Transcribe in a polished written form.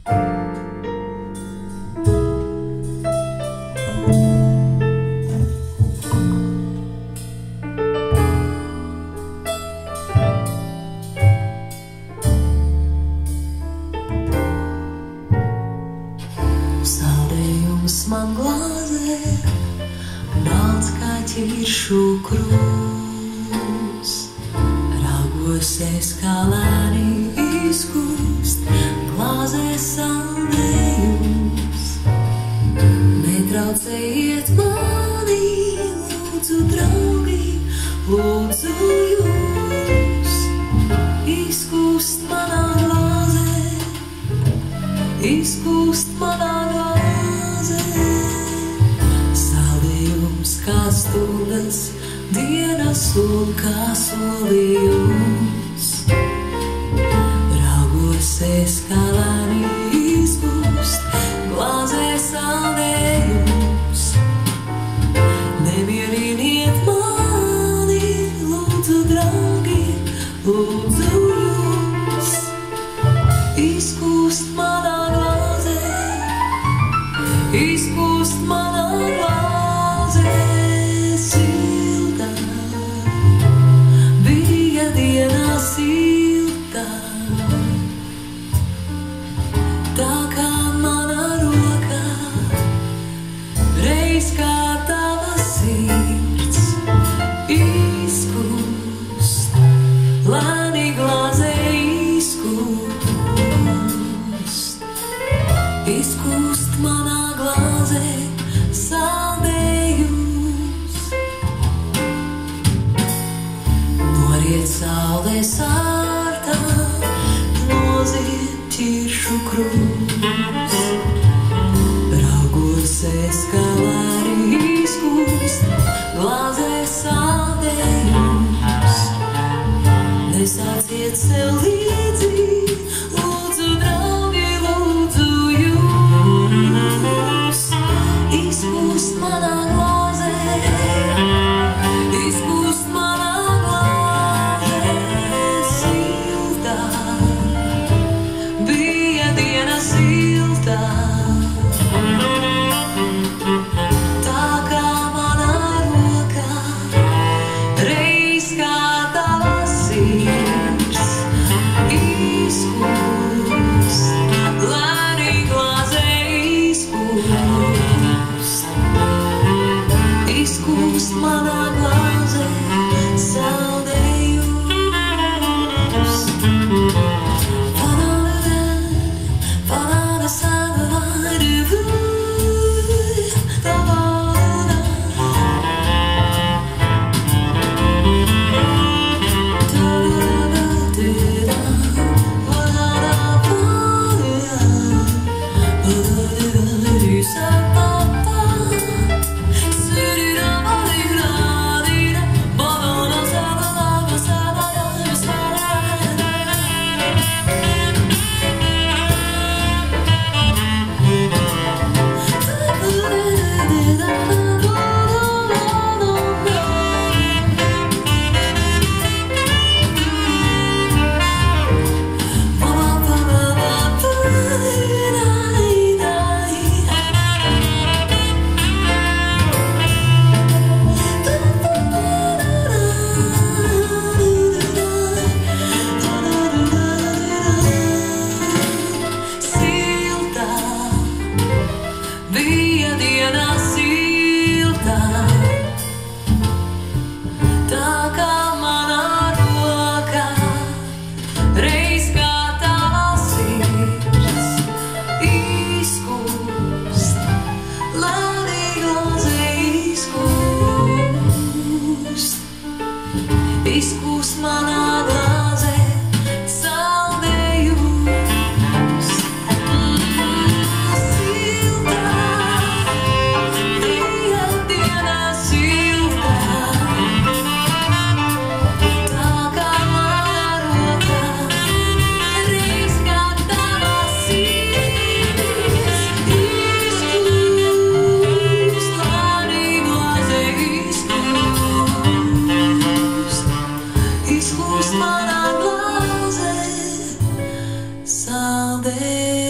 Saldējums man glāzē, balts kā ķiršu krūms. Raugos es kā lēni izkūst, glāzē saldējums. Netraucējiet mani, lūdzu, draugi, lūdzu jūs. Izkūst manā glāzē, izkūst manā glāzē. Saldējums kā stundas, dienas un kā solījums. Raugos es kā lēni izkūst, glāzē saldējums. Nemieriniet mani, lūdzu, draugi, lūdzu jūs. Izkūst manā glāzē, izkūst manā glāzē. Siltā bija dienā siltā, tā kā manā rokā, reiz kā tava sirds. Izkūst, lēni glāzē izkūst. Izkūst manā glāzē saldējums. Noriet saulē sārtā, noziet ķiršu krūms. Raugos es kā lēni izkūst, glāzē saldējums. Nesāciet sev līdzi, lūdzu, draugi, lūdzu jūs. Izkūst manā glāzē, izkūst manā glāzē. Siltā bija diena siltā, tā kā manā rokā, reiz kā tava sirds. Izkūst, lēni glāzē izkūst. Izkūst manā glāzē saldējums. Parāda saldējums. Bija dienā siltā, tā kā manā rokā, reiz kā tava sirds. Izkūst, lēni glāzē izkūst. Izkūst manā glāzē saldējums. Izkūst manā glāzē saldējums.